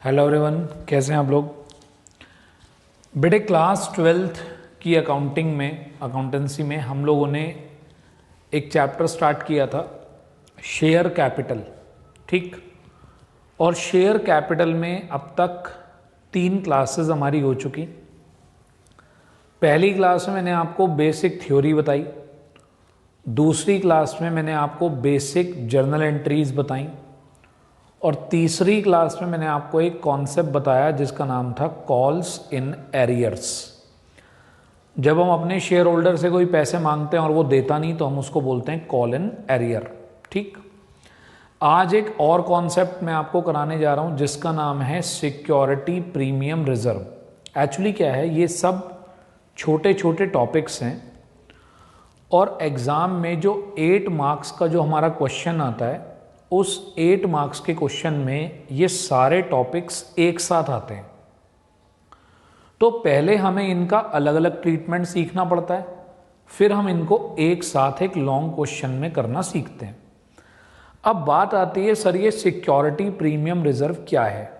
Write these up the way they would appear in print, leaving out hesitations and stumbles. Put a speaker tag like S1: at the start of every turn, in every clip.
S1: Hello everyone, कैसे हैं आप लोग। बेटे क्लास 12th की अकाउंटेंसी में हम लोगों ने एक चैप्टर स्टार्ट किया था, शेयर कैपिटल। ठीक, और शेयर कैपिटल में अब तक 3 क्लासेस हमारी हो चुकी। पहली क्लास में मैंने आपको बेसिक थ्योरी बताई, दूसरी क्लास में मैंने आपको बेसिक जर्नल एंट्रीज बताई, और तीसरी क्लास में मैंने आपको एक कॉन्सेप्ट बताया जिसका नाम था कॉल्स इन एरियर्स। जब हम अपने शेयर होल्डर से कोई पैसे मांगते हैं और वो देता नहीं तो हम उसको बोलते हैं कॉल इन एरियर। ठीक, आज एक और कॉन्सेप्ट मैं आपको कराने जा रहा हूं जिसका नाम है सिक्योरिटी प्रीमियम रिजर्व। एक्चुअली क्या है, ये सब छोटे छोटे टॉपिक्स हैं और एग्ज़ाम में जो 8 मार्क्स का जो हमारा क्वेश्चन आता है उस 8 मार्क्स के क्वेश्चन में ये सारे टॉपिक्स एक साथ आते हैं। तो पहले हमें इनका अलग अलग ट्रीटमेंट सीखना पड़ता है, फिर हम इनको एक साथ एक लॉन्ग क्वेश्चन में करना सीखते हैं। अब बात आती है, सर ये सिक्योरिटी प्रीमियम रिजर्व क्या है।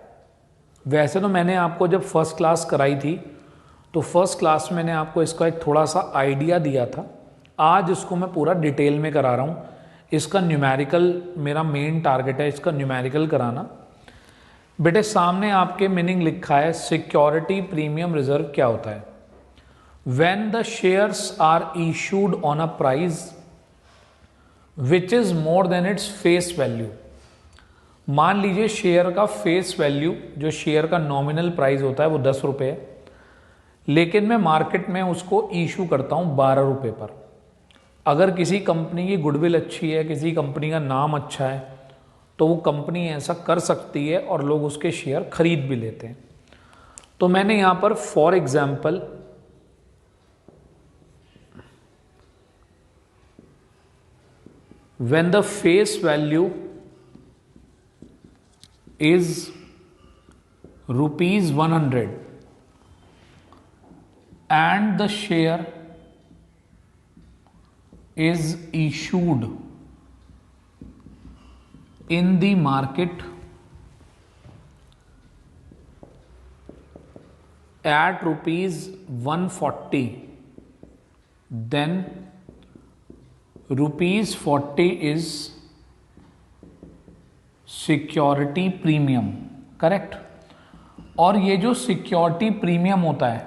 S1: वैसे तो मैंने आपको जब फर्स्ट क्लास कराई थी तो फर्स्ट क्लास में मैंने आपको इसका एक थोड़ा सा आइडिया दिया था। आज इसको मैं पूरा डिटेल में करा रहा हूँ। इसका न्यूमेरिकल मेरा मेन टारगेट है, इसका न्यूमेरिकल कराना। बेटे सामने आपके मीनिंग लिखा है, सिक्योरिटी प्रीमियम रिजर्व क्या होता है। When the shares are issued on a price which is more than its face value. मान लीजिए शेयर का फेस वैल्यू, जो शेयर का नॉमिनल प्राइस होता है वो 10 रुपये है, लेकिन मैं मार्केट में उसको इशू करता हूँ 12 रुपये पर। अगर किसी कंपनी की गुडविल अच्छी है, किसी कंपनी का नाम अच्छा है, तो वो कंपनी ऐसा कर सकती है और लोग उसके शेयर खरीद भी लेते हैं। तो मैंने यहां पर for example when the face value is ₹100 and the share is issued in the market at ₹140, then ₹40 is security premium. Correct. और ये जो सिक्योरिटी प्रीमियम होता है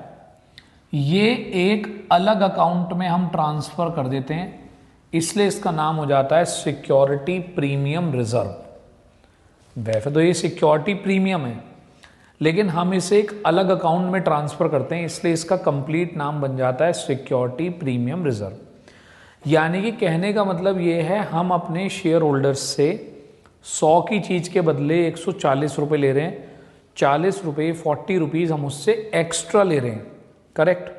S1: ये एक अलग अकाउंट में हम ट्रांसफर कर देते हैं, इसलिए इसका नाम हो जाता है सिक्योरिटी प्रीमियम रिजर्व। वैसे तो ये सिक्योरिटी प्रीमियम है, लेकिन हम इसे एक अलग अकाउंट में ट्रांसफर करते हैं, इसलिए इसका कंप्लीट नाम बन जाता है सिक्योरिटी प्रीमियम रिजर्व। यानी कि कहने का मतलब ये है, हम अपने शेयर होल्डर्स से 100 की चीज़ के बदले 140 रुपये ले रहे हैं, 40 रुपये 40 रुपीज़ हम उससे एक्स्ट्रा ले रहे हैं। करेक्ट।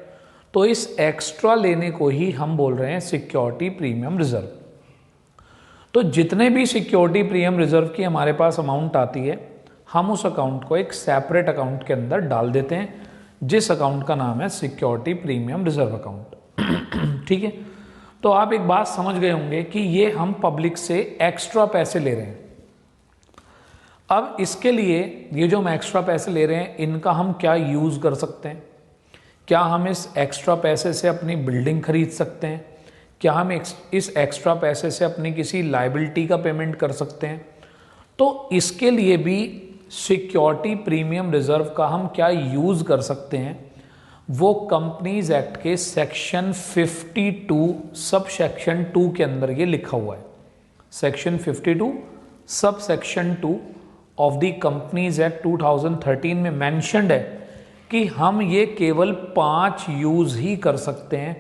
S1: तो इस एक्स्ट्रा लेने को ही हम बोल रहे हैं सिक्योरिटी प्रीमियम रिजर्व। तो जितने भी सिक्योरिटी प्रीमियम रिजर्व की हमारे पास अमाउंट आती है, हम उस अकाउंट को एक सेपरेट अकाउंट के अंदर डाल देते हैं, जिस अकाउंट का नाम है सिक्योरिटी प्रीमियम रिजर्व अकाउंट। ठीक है। तो आप एक बात समझ गए होंगे कि ये हम पब्लिक से एक्स्ट्रा पैसे ले रहे हैं। अब इसके लिए ये जो हम एक्स्ट्रा पैसे ले रहे हैं, इनका हम क्या यूज कर सकते हैं। क्या हम इस एक्स्ट्रा पैसे से अपनी बिल्डिंग खरीद सकते हैं? क्या हम इस एक्स्ट्रा पैसे से अपनी किसी लायबिलिटी का पेमेंट कर सकते हैं? तो इसके लिए भी सिक्योरिटी प्रीमियम रिजर्व का हम क्या यूज़ कर सकते हैं, वो कंपनीज एक्ट के सेक्शन 52 सब सेक्शन 2 के अंदर ये लिखा हुआ है। Section 52 sub section 2 of the companies act 2013 में मैंशनड है कि हम ये केवल 5 यूज ही कर सकते हैं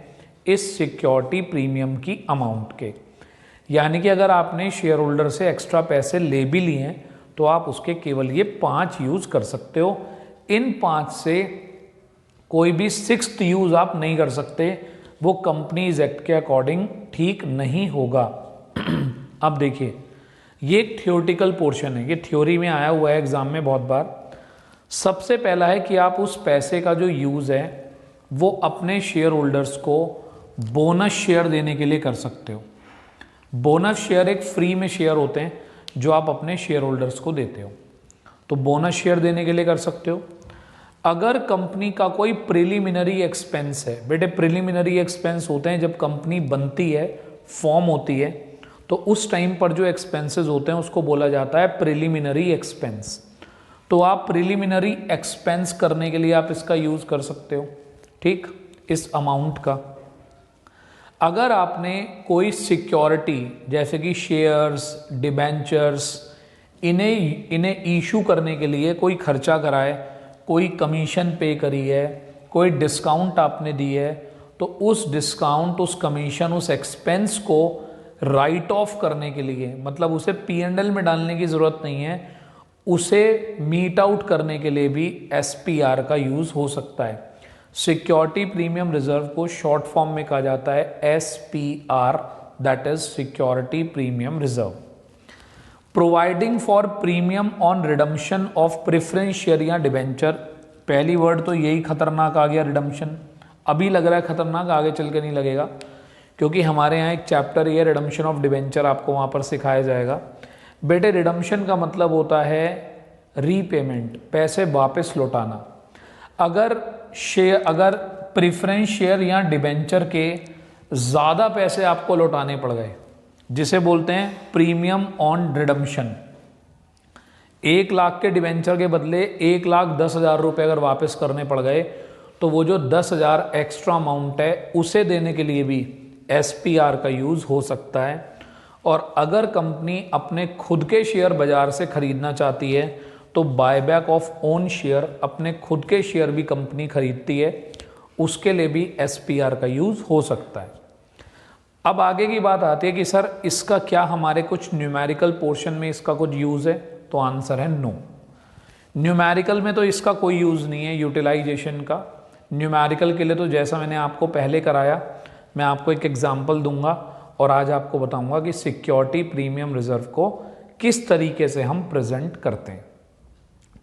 S1: इस सिक्योरिटी प्रीमियम की अमाउंट के। यानी कि अगर आपने शेयर होल्डर से एक्स्ट्रा पैसे ले भी लिए हैं तो आप उसके केवल ये 5 यूज कर सकते हो। इन 5 से कोई भी 6th यूज आप नहीं कर सकते, वो कंपनीज एक्ट के अकॉर्डिंग ठीक नहीं होगा। अब देखिए, ये एक थियोरिटिकल पोर्शन है, ये थ्योरी में आया हुआ है एग्जाम में बहुत बार। सबसे पहला है कि आप उस पैसे का जो यूज़ है वो अपने शेयर होल्डर्स को बोनस शेयर देने के लिए कर सकते हो। बोनस शेयर एक फ्री में शेयर होते हैं जो आप अपने शेयर होल्डर्स को देते हो। तो बोनस शेयर देने के लिए कर सकते हो। अगर कंपनी का कोई प्रिलिमिनरी एक्सपेंस है, बेटे प्रिलिमिनरी एक्सपेंस होते हैं जब कंपनी बनती है, फॉर्म होती है, तो उस टाइम पर जो एक्सपेंसेस होते हैं उसको बोला जाता है प्रिलिमिनरी एक्सपेंस। तो आप प्रिलिमिनरी एक्सपेंस करने के लिए आप इसका यूज कर सकते हो, ठीक, इस अमाउंट का। अगर आपने कोई सिक्योरिटी जैसे कि शेयर्स, डिबेंचर्स, इन्हें इशू करने के लिए कोई खर्चा कराए, कोई कमीशन पे करी है, कोई डिस्काउंट आपने दी है, तो उस डिस्काउंट, उस कमीशन, उस एक्सपेंस को राइट ऑफ करने के लिए, मतलब उसे P&L में डालने की ज़रूरत नहीं है, उसे मीट आउट करने के लिए भी SPR का यूज़ हो सकता है। सिक्योरिटी प्रीमियम रिजर्व को शॉर्ट फॉर्म में कहा जाता है SPR, that is security premium reserve. Providing for premium on redemption of preference share या डिबेंचर। पहली वर्ड तो यही खतरनाक आ गया, रिडम्पशन। अभी लग रहा है खतरनाक, आगे चल के नहीं लगेगा, क्योंकि हमारे यहाँ एक चैप्टर ये रिडम्पशन ऑफ डिबेंचर आपको वहाँ पर सिखाया जाएगा। बेटे रिडम्पशन का मतलब होता है रीपेमेंट, पैसे वापस लौटाना। अगर प्रेफरेंस शेयर या डिबेंचर के ज़्यादा पैसे आपको लौटाने पड़ गए, जिसे बोलते हैं प्रीमियम ऑन रिडम्पशन, 1 लाख के डिबेंचर के बदले 1,10,000 रुपये अगर वापस करने पड़ गए, तो वो जो 10,000 एक्स्ट्रा अमाउंट है उसे देने के लिए भी SPR का यूज़ हो सकता है। और अगर कंपनी अपने खुद के शेयर बाजार से खरीदना चाहती है, तो बायबैक ऑफ ओन शेयर, अपने खुद के शेयर भी कंपनी खरीदती है, उसके लिए भी SPR का यूज़ हो सकता है। अब आगे की बात आती है कि सर इसका क्या हमारे कुछ न्यूमेरिकल पोर्शन में इसका कुछ यूज़ है, तो आंसर है नो। न्यूमेरिकल में तो इसका कोई यूज़ नहीं है यूटिलाइजेशन का। न्यूमेरिकल के लिए तो जैसा मैंने आपको पहले कराया, मैं आपको एक एग्जांपल दूंगा और आज आपको बताऊंगा कि सिक्योरिटी प्रीमियम रिजर्व को किस तरीके से हम प्रेजेंट करते हैं,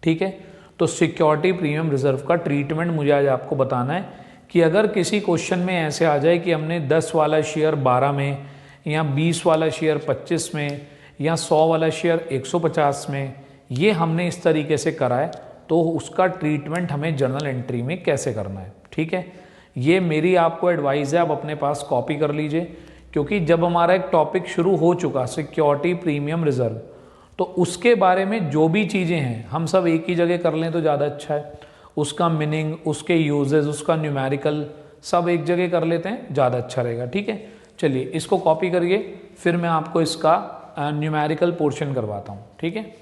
S1: ठीक है। तो सिक्योरिटी प्रीमियम रिजर्व का ट्रीटमेंट मुझे आज आपको बताना है कि अगर किसी क्वेश्चन में ऐसे आ जाए कि हमने 10 वाला शेयर 12 में, या 20 वाला शेयर 25 में, या 100 वाला शेयर 150 में, ये हमने इस तरीके से करा है, तो उसका ट्रीटमेंट हमें जर्नल एंट्री में कैसे करना है, ठीक है। ये मेरी आपको एडवाइस है, आप अपने पास कॉपी कर लीजिए, क्योंकि जब हमारा एक टॉपिक शुरू हो चुका सिक्योरिटी प्रीमियम रिजर्व, तो उसके बारे में जो भी चीज़ें हैं हम सब एक ही जगह कर लें तो ज़्यादा अच्छा है। उसका मीनिंग, उसके यूजेस, उसका न्यूमेरिकल सब एक जगह कर लेते हैं, ज़्यादा अच्छा रहेगा, ठीक है। चलिए इसको कॉपी करिए, फिर मैं आपको इसका न्यूमेरिकल पोर्शन करवाता हूँ, ठीक है।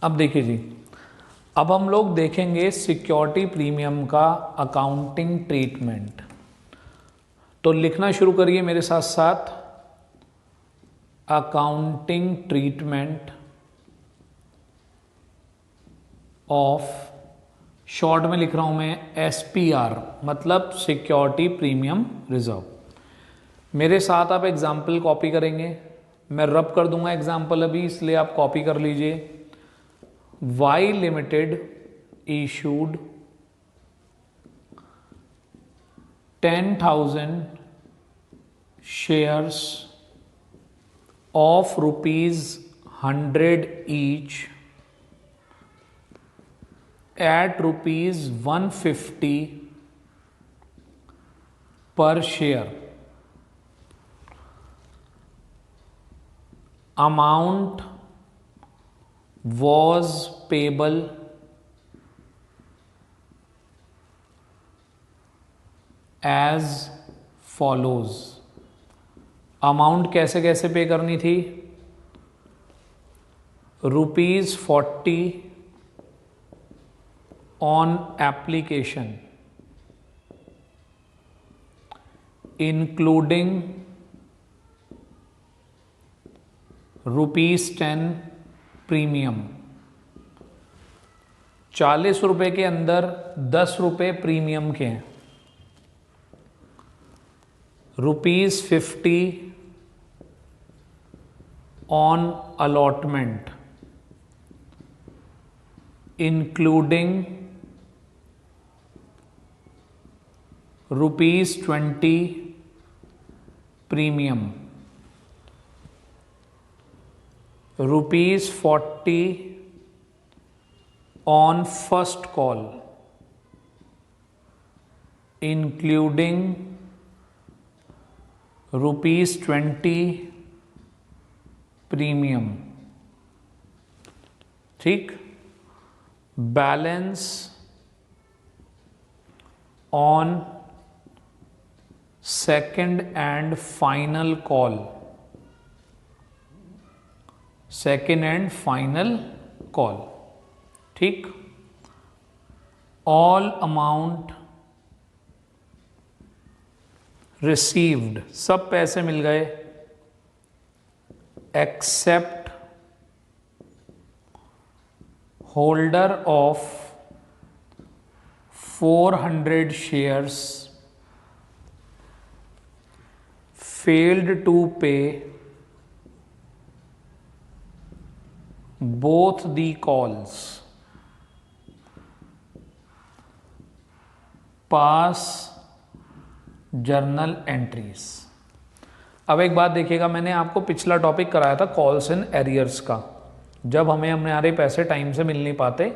S1: अब देखिए जी, अब हम लोग देखेंगे सिक्योरिटी प्रीमियम का अकाउंटिंग ट्रीटमेंट। तो लिखना शुरू करिए मेरे साथ साथ, अकाउंटिंग ट्रीटमेंट ऑफ, शॉर्ट में लिख रहा हूं मैं SPR, मतलब सिक्योरिटी प्रीमियम रिजर्व। मेरे साथ आप एग्जाम्पल कॉपी करेंगे, मैं रब कर दूंगा एग्जाम्पल अभी, इसलिए आप कॉपी कर लीजिए। Y limited issued 10,000 shares of ₹100 each at ₹150 per share. Amount was payable as follows. Amount कैसे कैसे पे करनी थी? ₹40 on application, including ₹10 प्रीमियम। 40 रुपए के अंदर 10 रुपए प्रीमियम के हैं। ₹50 on allotment, including ₹20 premium, ₹40 on first call including ₹20 premium, ठीक। Balance on second and final call, second and final call, ठीक। ऑल अमाउंट रिसीव्ड, सब पैसे मिल गए except holder of 400 shares failed to pay both the calls, pass journal entries। अब एक बात देखिएगा, मैंने आपको पिछला टॉपिक कराया था कॉल्स इन एरियर्स का। जब हमें हमारे पैसे टाइम से मिल नहीं पाते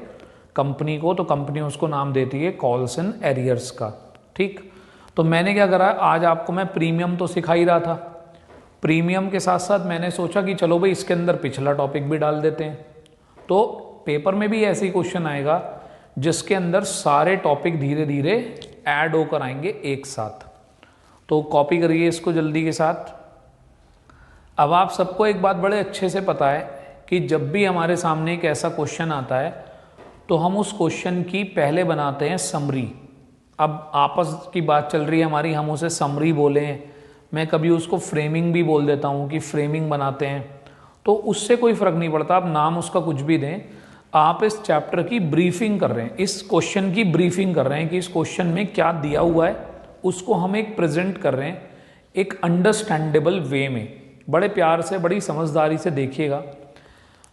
S1: कंपनी को, तो कंपनी उसको नाम देती है कॉल्स इन एरियर्स का, ठीक। तो मैंने क्या करा, आज आपको मैं प्रीमियम तो सिखा ही रहा था, प्रीमियम के साथ साथ मैंने सोचा कि चलो भाई इसके अंदर पिछला टॉपिक भी डाल देते हैं। तो पेपर में भी ऐसे ही क्वेश्चन आएगा जिसके अंदर सारे टॉपिक धीरे धीरे ऐड होकर आएंगे एक साथ। तो कॉपी करिए इसको जल्दी के साथ। अब आप सबको एक बात बड़े अच्छे से पता है कि जब भी हमारे सामने एक ऐसा क्वेश्चन आता है तो हम उस क्वेश्चन की पहले बनाते हैं समरी। अब आपस की बात चल रही है हमारी, हम उसे समरी बोलें, मैं कभी उसको फ्रेमिंग भी बोल देता हूँ कि फ्रेमिंग बनाते हैं, तो उससे कोई फ़र्क नहीं पड़ता। आप नाम उसका कुछ भी दें, आप इस चैप्टर की ब्रीफिंग कर रहे हैं, इस क्वेश्चन की ब्रीफिंग कर रहे हैं कि इस क्वेश्चन में क्या दिया हुआ है, उसको हम एक प्रेजेंट कर रहे हैं एक अंडरस्टैंडेबल वे में। बड़े प्यार से, बड़ी समझदारी से देखिएगा।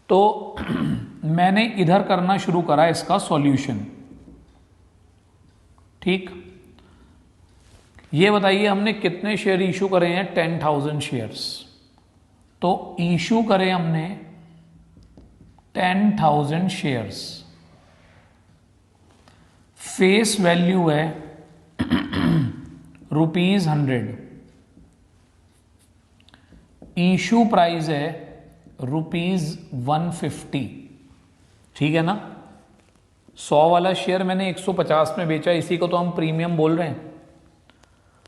S1: तो मैंने इधर करना शुरू करा इसका सॉल्यूशन, ठीक। ये बताइए हमने कितने शेयर इशू करे हैं? 10,000 शेयर्स। तो इशू करे हमने 10,000 शेयर्स, फेस वैल्यू है ₹100, इशू प्राइस है ₹150, ठीक है ना। 100 वाला शेयर मैंने 150 में बेचा, इसी को तो हम प्रीमियम बोल रहे हैं।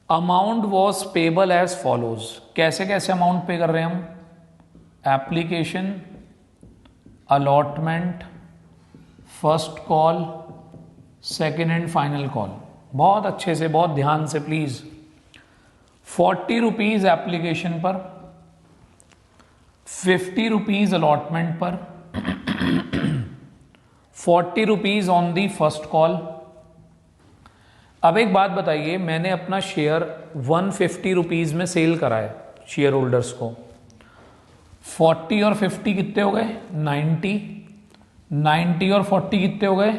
S1: Amount was payable as follows, कैसे कैसे अमाउंट पे कर रहे हैं हम? Application, allotment, first call, second and final call. बहुत अच्छे से, बहुत ध्यान से प्लीज। 40 रुपीज एप्लीकेशन पर, 50 रुपीज अलॉटमेंट पर, 40 rupees on the first call. अब एक बात बताइए, मैंने अपना शेयर 150 रुपीज में सेल करा है शेयर होल्डर्स को। 40 और 50 कितने हो गए? 90। 90 और 40 कितने हो गए?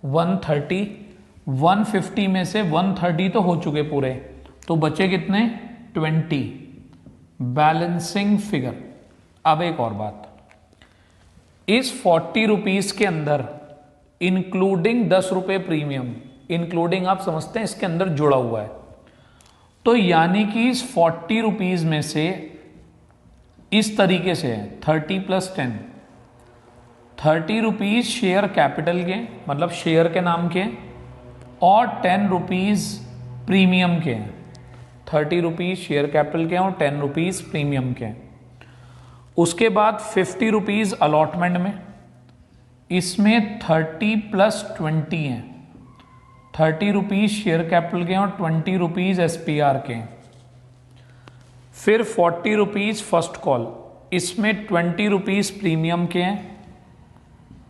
S1: 130। 150 में से 130 तो हो चुके पूरे, तो बचे कितने? 20। Balancing figure. अब एक और बात, इस 40 रुपीज के अंदर इंक्लूडिंग 10 रुपए प्रीमियम, इंक्लूडिंग आप समझते हैं इसके अंदर जुड़ा हुआ है, तो यानी कि इस 40 रुपीज में से इस तरीके से है 30 + 10, 30 रुपीज शेयर कैपिटल के, मतलब शेयर के नाम के, और 10 रुपीज प्रीमियम के हैं। 30 रुपीज शेयर कैपिटल के और 10 रुपीज प्रीमियम के। उसके बाद 50 रुपीज अलॉटमेंट में, इसमें 30 + 20 हैं। 30 रुपीज शेयर कैपिटल के और 20 रुपीज SPR के। फिर 40 रुपीज फर्स्ट कॉल, इसमें 20 रुपीज प्रीमियम के हैं,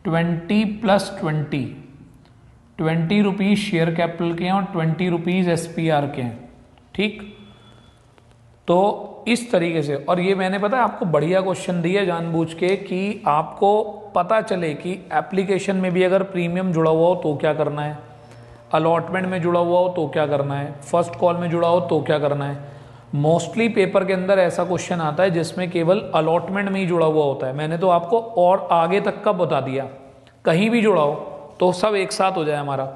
S1: 20 + 20, 20 रुपीज शेयर कैपिटल के और 20 रुपीज SPR के हैं, ठीक। तो इस तरीके से, और ये मैंने पता है आपको बढ़िया क्वेश्चन दिया जानबूझ के कि आपको पता चले कि एप्लीकेशन में भी अगर प्रीमियम जुड़ा हुआ हो तो क्या करना है, अलॉटमेंट में जुड़ा हुआ हो तो क्या करना है, फर्स्ट कॉल में जुड़ा हो तो क्या करना है। मोस्टली पेपर के अंदर ऐसा क्वेश्चन आता है जिसमें केवल अलॉटमेंट में ही जुड़ा हुआ होता है। मैंने तो आपको और आगे तक का बता दिया कहीं भी जोड़ा हो तो सब एक साथ हो जाए हमारा।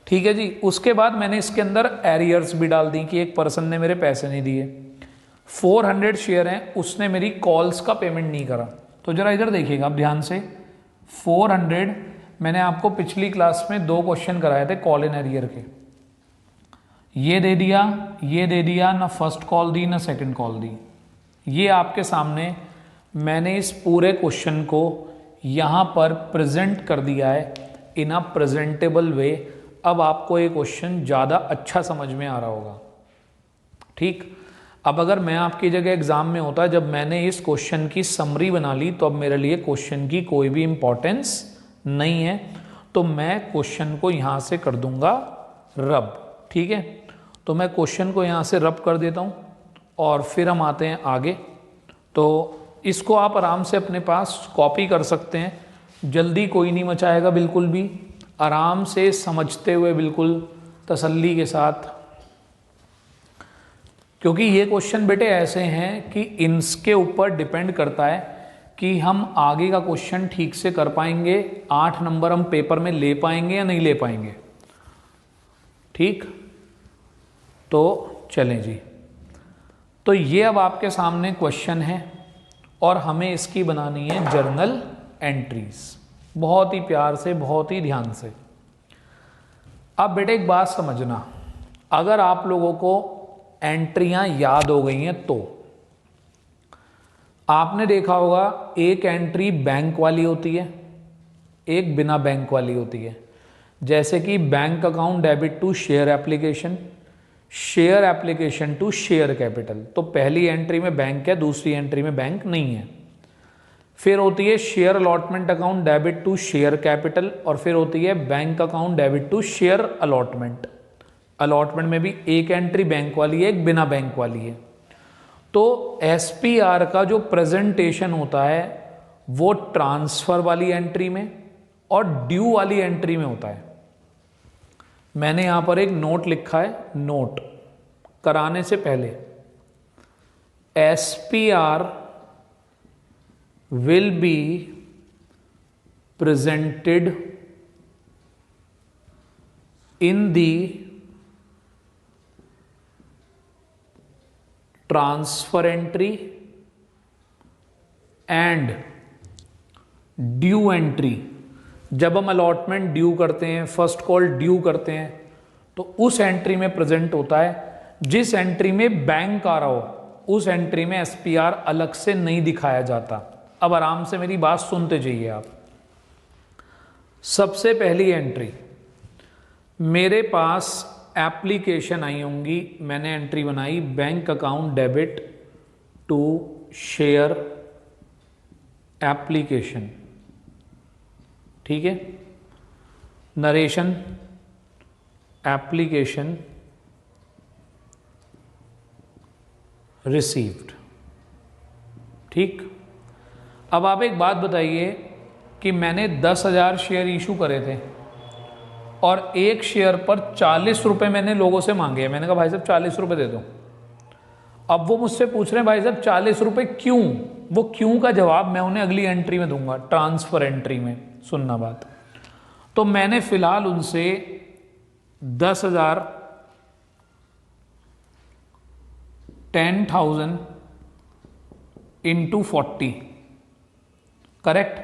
S1: ठीक है जी। उसके बाद मैंने इसके अंदर एरियर्स भी डाल दी कि एक पर्सन ने मेरे पैसे नहीं दिए, 400 शेयर हैं, उसने मेरी कॉल्स का पेमेंट नहीं करा। तो जरा इधर देखिएगा आप ध्यान से, 400 मैंने आपको पिछली क्लास में 2 क्वेश्चन कराए थे कॉल इन एरियर के, ये दे दिया, ये दे दिया, ना फर्स्ट कॉल दी ना सेकंड कॉल दी। ये आपके सामने मैंने इस पूरे क्वेश्चन को यहाँ पर प्रेजेंट कर दिया है इन अ प्रेजेंटेबल वे। अब आपको ये क्वेश्चन ज़्यादा अच्छा समझ में आ रहा होगा। ठीक, अब अगर मैं आपकी जगह एग्जाम में होता, जब मैंने इस क्वेश्चन की समरी बना ली, तो अब मेरे लिए क्वेश्चन की कोई भी इंपॉर्टेंस नहीं है, तो मैं क्वेश्चन को यहाँ से कर दूंगा रब। ठीक है, तो मैं क्वेश्चन को यहाँ से रब कर देता हूँ और फिर हम आते हैं आगे। तो इसको आप आराम से अपने पास कॉपी कर सकते हैं, जल्दी कोई नहीं मचाएगा, बिल्कुल भी आराम से समझते हुए, बिल्कुल तसल्ली के साथ, क्योंकि ये क्वेश्चन बेटे ऐसे हैं कि इनके ऊपर डिपेंड करता है कि हम आगे का क्वेश्चन ठीक से कर पाएंगे, 8 नंबर हम पेपर में ले पाएंगे या नहीं ले पाएंगे। ठीक, तो चलें जी। तो ये अब आपके सामने क्वेश्चन है और हमें इसकी बनानी है जर्नल एंट्रीज, बहुत ही प्यार से, बहुत ही ध्यान से। अब बेटे एक बात समझना, अगर आप लोगों को एंट्रियां याद हो गई हैं तो आपने देखा होगा एक एंट्री बैंक वाली होती है, एक बिना बैंक वाली होती है। जैसे कि bank account debit to share application, share application to share capital. तो पहली एंट्री में बैंक है, दूसरी एंट्री में बैंक नहीं है। फिर होती है share allotment account debit to share capital, और फिर होती है bank account debit to share allotment. Allotment में भी एक एंट्री बैंक वाली है, एक बिना बैंक वाली है। तो एसपीआर का जो प्रेजेंटेशन होता है वो ट्रांसफर वाली एंट्री में और ड्यू वाली एंट्री में होता है। मैंने यहां पर एक नोट लिखा है, नोट कराने से पहले, SPR will be presented in the transfer entry and due entry. जब हम अलॉटमेंट ड्यू करते हैं, फर्स्ट कॉल ड्यू करते हैं, तो उस एंट्री में प्रेजेंट होता है। जिस एंट्री में बैंक आ रहा हो उस एंट्री में एसपीआर अलग से नहीं दिखाया जाता। अब आराम से मेरी बात सुनते जाइए आप। सबसे पहली एंट्री, मेरे पास एप्लीकेशन आई होंगी, मैंने एंट्री बनाई bank account debit to share application. ठीक है, नरेशन एप्लीकेशन रिसीव्ड। ठीक, अब आप एक बात बताइए कि मैंने 10,000 शेयर इशू करे थे और एक शेयर पर 40 रुपये मैंने लोगों से मांगे हैं। मैंने कहा भाई साहब 40 रुपये दे दो। अब वो मुझसे पूछ रहे हैं भाई साहब 40 रुपये क्यों? वो क्यों का जवाब मैं उन्हें अगली एंट्री में दूंगा, ट्रांसफर एंट्री में। सुनना बात, तो मैंने फिलहाल उनसे 10,000 10,000 इंटू 40, करेक्ट,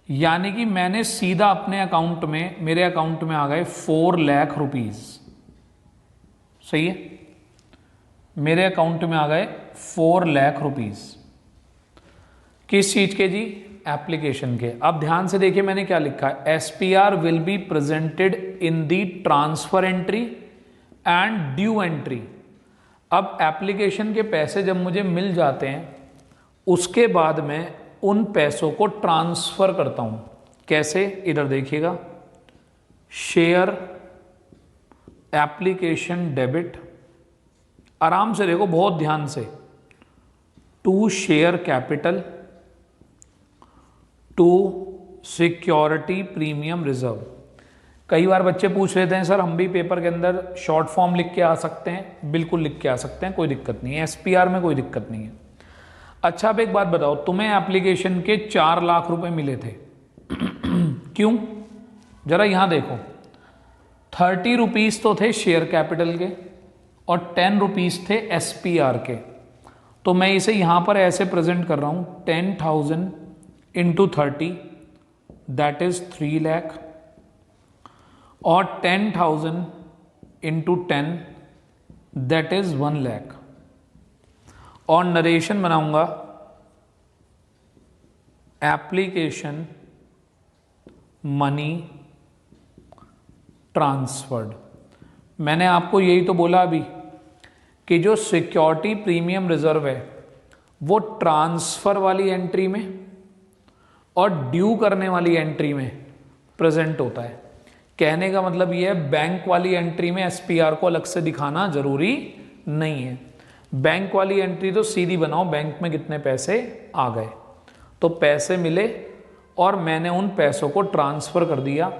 S1: यानी कि मैंने सीधा अपने अकाउंट में, मेरे अकाउंट में आ गए 4 लाख रुपीज। सही है, मेरे अकाउंट में आ गए 4 लाख रुपीज। किस चीज के जी? एप्लीकेशन के। अब ध्यान से देखिए मैंने क्या लिखा है, SPR will be presented in the transfer entry and due entry. अब एप्लीकेशन के पैसे जब मुझे मिल जाते हैं, उसके बाद मैं उन पैसों को ट्रांसफर करता हूं। कैसे? इधर देखिएगा, शेयर एप्लीकेशन डेबिट, आराम से देखो बहुत ध्यान से, to share capital to security premium reserve. कई बार बच्चे पूछ लेते हैं सर हम भी पेपर के अंदर शॉर्ट फॉर्म लिख के आ सकते हैं? बिल्कुल लिख के आ सकते हैं, कोई दिक्कत नहीं है, एसपीआर में कोई दिक्कत नहीं है। अच्छा अब एक बात बताओ, तुम्हें एप्लीकेशन के 4 लाख रुपए मिले थे क्यों? जरा यहां देखो, 30 रुपीज तो थे शेयर कैपिटल के और 10 रुपीज थे SPR के। तो मैं इसे यहां पर ऐसे प्रेजेंट कर रहा हूं, 10,000 इंटू 30 दैट इज 3 लाख, और 10,000 इंटू 10 दैट इज 1 लाख। और नरेशन बनाऊंगा एप्लीकेशन मनी ट्रांसफर्ड। मैंने आपको यही तो बोला अभी कि जो सिक्योरिटी प्रीमियम रिजर्व है वो ट्रांसफर वाली एंट्री में और ड्यू करने वाली एंट्री में प्रेजेंट होता है। कहने का मतलब ये है, बैंक वाली एंट्री में SPR को अलग से दिखाना जरूरी नहीं है। बैंक वाली एंट्री तो सीधी बनाओ, बैंक में कितने पैसे आ गए, तो पैसे मिले और मैंने उन पैसों को ट्रांसफर कर दिया।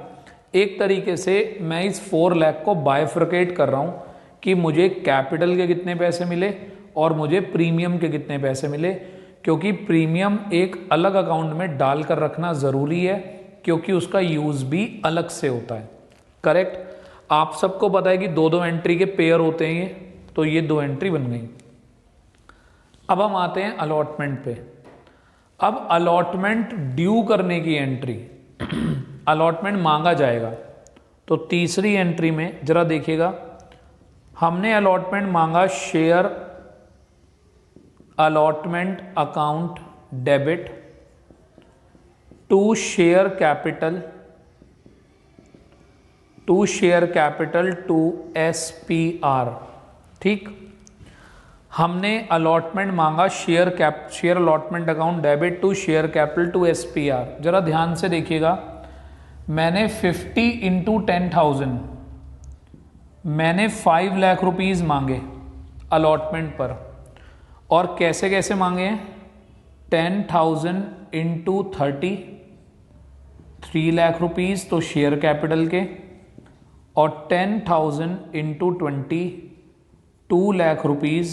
S1: एक तरीके से मैं इस 4 लाख को बाइफर्केट कर रहा हूं कि मुझे कैपिटल के कितने पैसे मिले और मुझे प्रीमियम के कितने पैसे मिले, क्योंकि प्रीमियम एक अलग अकाउंट में डालकर रखना जरूरी है क्योंकि उसका यूज भी अलग से होता है। करेक्ट? आप सबको पता है कि दो दो एंट्री के पेयर होते हैं ये, तो ये 2 एंट्री बन गई। अब हम आते हैं अलॉटमेंट पे। अब अलॉटमेंट ड्यू करने की एंट्री, अलॉटमेंट मांगा जाएगा, तो तीसरी एंट्री में जरा देखिएगा, हमने अलॉटमेंट मांगा share allotment account debit to share capital to SPR। ठीक, हमने अलॉटमेंट मांगा share allotment account debit to share capital to SPR। जरा ध्यान से देखिएगा, मैंने 50 इंटू 10,000 मैंने 5 लाख रुपीज मांगे अलॉटमेंट पर, और कैसे कैसे मांगे हैं? 10,000 इंटू 30 3 लाख रुपीज तो शेयर कैपिटल के, और 10,000 into 20 2 lakh rupees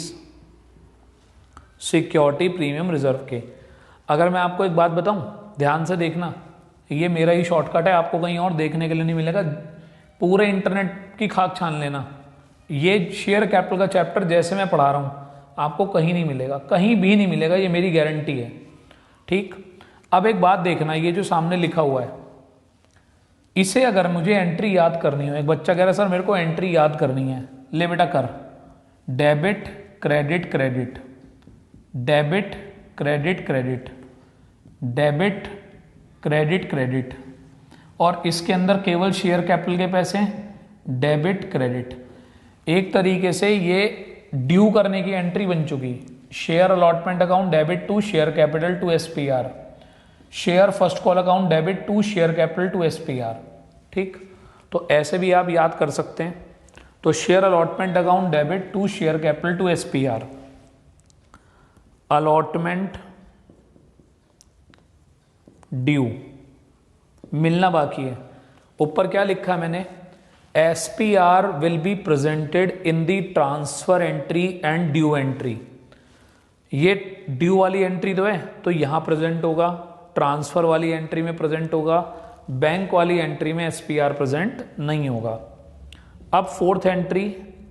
S1: security premium reserve के। अगर मैं आपको एक बात बताऊं, ध्यान से देखना, ये मेरा ही शॉर्टकट है, आपको कहीं और देखने के लिए नहीं मिलेगा। पूरे इंटरनेट की खाक छान लेना, ये शेयर कैपिटल का चैप्टर जैसे मैं पढ़ा रहा हूं आपको कहीं नहीं मिलेगा, कहीं भी नहीं मिलेगा, ये मेरी गारंटी है। ठीक, अब एक बात देखना, ये जो सामने लिखा हुआ है, इसे अगर मुझे एंट्री याद करनी हो, एक बच्चा कह रहा है सर मेरे को एंट्री याद करनी है, ले बेटा कर, debit credit credit, debit credit credit, debit credit credit, और इसके अंदर केवल शेयर कैपिटल के पैसे हैं, डेबिट क्रेडिट। एक तरीके से ये ड्यू करने की एंट्री बन चुकी। Share allotment account debit to share capital to SPR, share first call account debit to share capital to SPR। ठीक, तो ऐसे भी आप याद कर सकते हैं। तो share allotment account debit to share capital to SPR, allotment due मिलना बाकी है। ऊपर क्या लिखा है मैंने? SPR will be presented in the transfer entry and due entry. ये ड्यू वाली एंट्री तो है, तो यहां प्रेजेंट होगा, ट्रांसफर वाली एंट्री में प्रेजेंट होगा, बैंक वाली एंट्री में SPR प्रेजेंट नहीं होगा। अब 4th एंट्री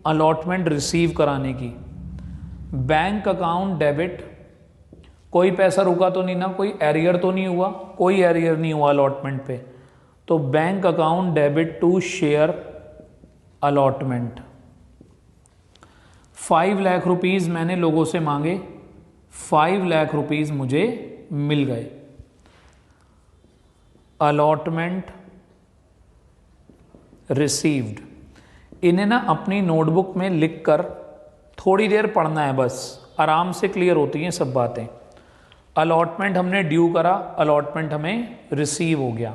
S1: अलॉटमेंट रिसीव कराने की, बैंक अकाउंट डेबिट, कोई पैसा रुका तो नहीं ना, कोई एरियर तो नहीं हुआ, कोई एरियर नहीं हुआ अलॉटमेंट पे, तो bank account debit to share allotment. 5 lakh rupees मैंने लोगों से मांगे, 5 लाख रुपीज मुझे मिल गए। अलॉटमेंट रिसीव्ड, इन्हें ना अपनी नोटबुक में लिखकर थोड़ी देर पढ़ना है, बस आराम से क्लियर होती हैं सब बातें। अलॉटमेंट हमने ड्यू करा, अलॉटमेंट हमें रिसीव हो गया,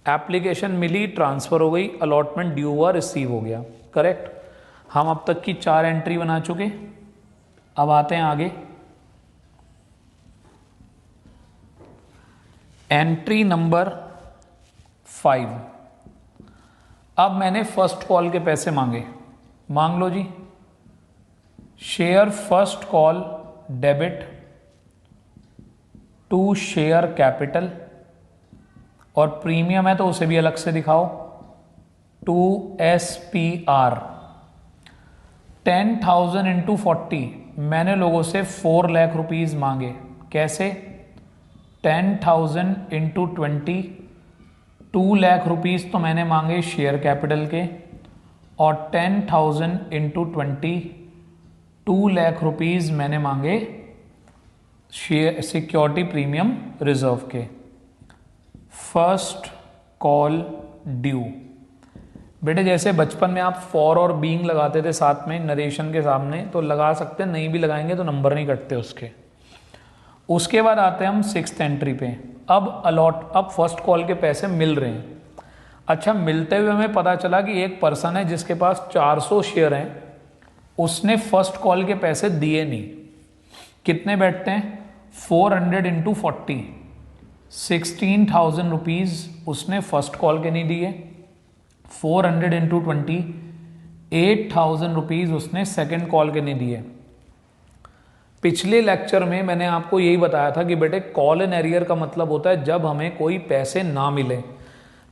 S1: एप्लीकेशन मिली, ट्रांसफर हो गई, अलॉटमेंट ड्यू हुआ, रिसीव हो गया। करेक्ट? हम अब तक की 4 एंट्री बना चुके। अब आते हैं आगे, एंट्री नंबर 5। अब मैंने फर्स्ट कॉल के पैसे मांगे, मांग लो जी। Share first call debit to share capital और प्रीमियम है तो उसे भी अलग से दिखाओ। 2SPR 10,000 इंटू 40, मैंने लोगों से 4 लाख रुपीज़ मांगे। कैसे? 10,000 इंटू 20, 2 लाख रुपीज़ तो मैंने मांगे शेयर कैपिटल के, और 10,000 इंटू 20, 2 लाख रुपीज़ मैंने मांगे शेयर सिक्योरिटी प्रीमियम रिजर्व के। First call due. बेटे जैसे बचपन में आप फॉर और बीइंग लगाते थे साथ में नरेशन के सामने, तो लगा सकते हैं, नहीं भी लगाएंगे तो नंबर नहीं कटते उसके। उसके बाद आते हैं हम 6th एंट्री पे। अब फर्स्ट कॉल के पैसे मिल रहे हैं। अच्छा, मिलते हुए हमें पता चला कि एक पर्सन है जिसके पास 400 शेयर हैं, उसने फर्स्ट कॉल के पैसे दिए नहीं। कितने बैठते हैं? 400 इंटू 40, 16,000 रुपीज़ उसने फर्स्ट कॉल के नहीं दिए। 400 इंटू 20, 8,000 रुपीज़ उसने सेकेंड कॉल के नहीं दिए। पिछले लेक्चर में मैंने आपको यही बताया था कि बेटे कॉल इन एरियर का मतलब होता है जब हमें कोई पैसे ना मिले।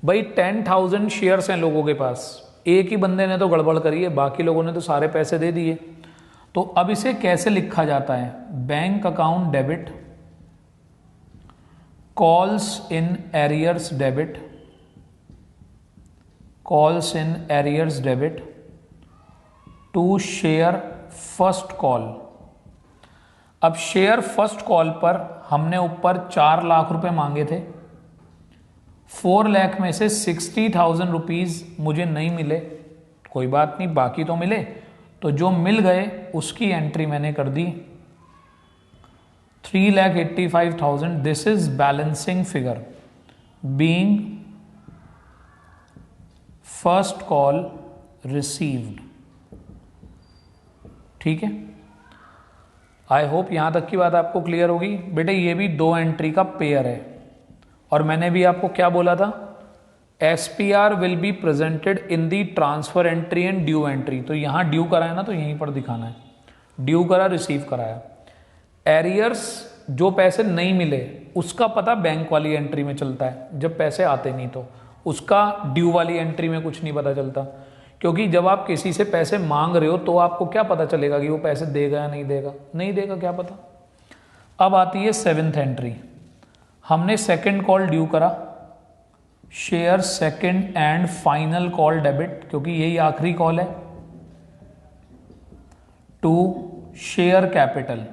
S1: भाई 10,000 शेयर्स हैं लोगों के पास, एक ही बंदे ने तो गड़बड़ करी है, बाकी लोगों ने तो सारे पैसे दे दिए। तो अब इसे कैसे लिखा जाता है? Bank account debit, calls in arrears debit, calls in arrears debit to share first call. अब शेयर फर्स्ट कॉल पर हमने ऊपर 4 लाख रुपए मांगे थे। 4 लाख में से 60,000 रुपीज़ मुझे नहीं मिले, कोई बात नहीं, बाकी तो मिले। तो जो मिल गए उसकी एंट्री मैंने कर दी 3,85,000। This is balancing figure being first call received. ठीक है, आई होप यहां तक की बात आपको क्लियर होगी। बेटे ये भी 2 एंट्री का पेयर है, और मैंने भी आपको क्या बोला था? SPR will be presented in the transfer entry and due entry. तो यहां ड्यू कराया ना, तो यहीं पर दिखाना है। ड्यू करा, रिसीव कराया। एरियर्स जो पैसे नहीं मिले उसका पता बैंक वाली एंट्री में चलता है, जब पैसे आते नहीं तो उसका ड्यू वाली एंट्री में कुछ नहीं पता चलता। क्योंकि जब आप किसी से पैसे मांग रहे हो तो आपको क्या पता चलेगा कि वो पैसे देगा या नहीं देगा? नहीं देगा, क्या पता। अब आती है 7th एंट्री। हमने सेकंड कॉल ड्यू करा, share second and final call debit, क्योंकि यही आखिरी कॉल है, to share capital,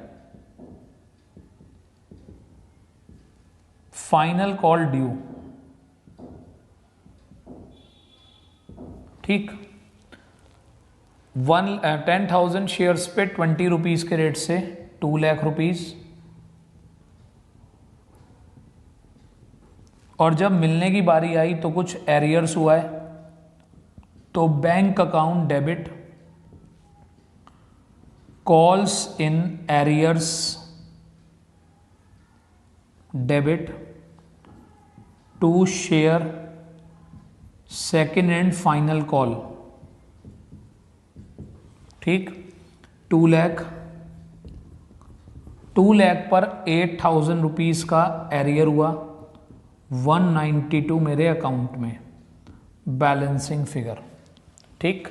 S1: final call due. ठीक, 10,000 शेयर्स पे 20 रुपीज के रेट से 2 लाख रुपीज। और जब मिलने की बारी आई तो कुछ एरियर्स हुआ है, तो bank account debit, calls in arrears debit to share second and final call. ठीक, 2 लाख पर 8,000 रुपीज का एरियर हुआ, 192 मेरे अकाउंट में, बैलेंसिंग फिगर। ठीक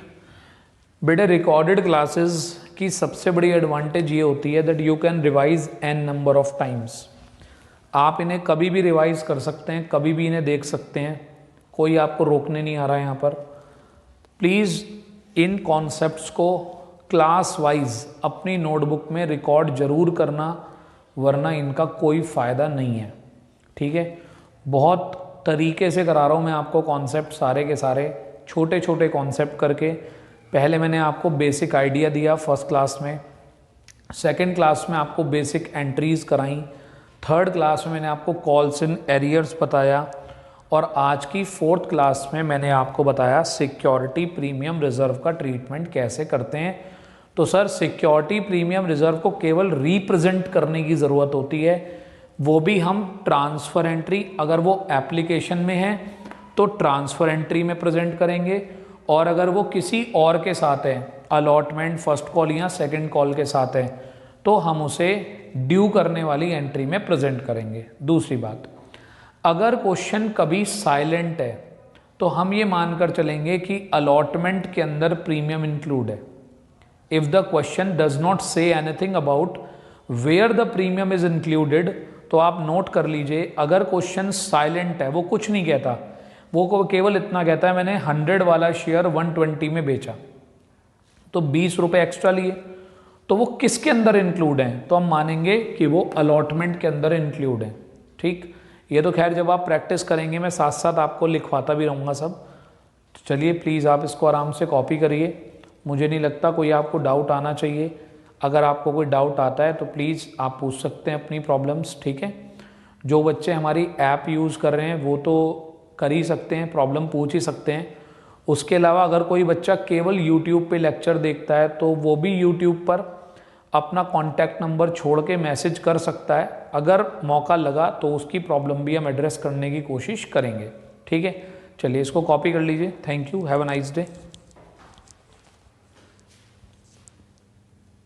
S1: बेटे, रिकॉर्डेड क्लासेस की सबसे बड़ी एडवांटेज ये होती है that you can revise n number of times. आप इन्हें कभी भी रिवाइज कर सकते हैं, कभी भी इन्हें देख सकते हैं, कोई आपको रोकने नहीं आ रहा है यहाँ पर। प्लीज़ इन कॉन्सेप्ट्स को क्लास वाइज अपनी नोटबुक में रिकॉर्ड जरूर करना, वरना इनका कोई फ़ायदा नहीं है। ठीक है, बहुत तरीके से करा रहा हूँ मैं आपको कॉन्सेप्ट, सारे के सारे छोटे छोटे कॉन्सेप्ट करके। पहले मैंने आपको बेसिक आइडिया दिया फर्स्ट क्लास में, सेकंड क्लास में आपको बेसिक एंट्रीज कराई, थर्ड क्लास में मैंने आपको कॉल्स इन एरियर्स बताया, और आज की 4th क्लास में मैंने आपको बताया सिक्योरिटी प्रीमियम रिजर्व का ट्रीटमेंट कैसे करते हैं। तो सर, सिक्योरिटी प्रीमियम रिजर्व को केवल रिप्रेजेंट करने की ज़रूरत होती है, वो भी हम ट्रांसफ़र एंट्री, अगर वो एप्लीकेशन में है तो ट्रांसफ़र एंट्री में प्रेजेंट करेंगे, और अगर वो किसी और के साथ है, अलॉटमेंट फर्स्ट कॉल या सेकंड कॉल के साथ है, तो हम उसे ड्यू करने वाली एंट्री में प्रेजेंट करेंगे। दूसरी बात, अगर क्वेश्चन कभी साइलेंट है तो हम ये मानकर चलेंगे कि अलॉटमेंट के अंदर प्रीमियम इंक्लूड है। If the question does not say anything about where the premium is included, तो आप नोट कर लीजिए, अगर क्वेश्चन साइलेंट है, वो कुछ नहीं कहता, वो केवल इतना कहता है मैंने 100 वाला शेयर 120 में बेचा तो 20 रुपए एक्स्ट्रा लिए, तो वो किसके अंदर इंक्लूड हैं, तो हम मानेंगे कि वो अलॉटमेंट के अंदर इंक्लूड है। ठीक, ये तो खैर जब आप प्रैक्टिस करेंगे मैं साथ साथ आपको लिखवाता भी रहूँगा सब। तो चलिए प्लीज़ आप इसको आराम से कॉपी करिए, मुझे नहीं लगता कोई आपको डाउट आना चाहिए। अगर आपको कोई डाउट आता है तो प्लीज़ आप पूछ सकते हैं अपनी प्रॉब्लम्स। ठीक है, जो बच्चे हमारी ऐप यूज़ कर रहे हैं वो तो कर ही सकते हैं, प्रॉब्लम पूछ ही सकते हैं। उसके अलावा अगर कोई बच्चा केवल यूट्यूब पे लेक्चर देखता है तो वो भी यूट्यूब पर अपना कॉन्टैक्ट नंबर छोड़ के मैसेज कर सकता है। अगर मौका लगा तो उसकी प्रॉब्लम भी हम एड्रेस करने की कोशिश करेंगे। ठीक है, चलिए इसको कॉपी कर लीजिए। Thank you, have a nice day.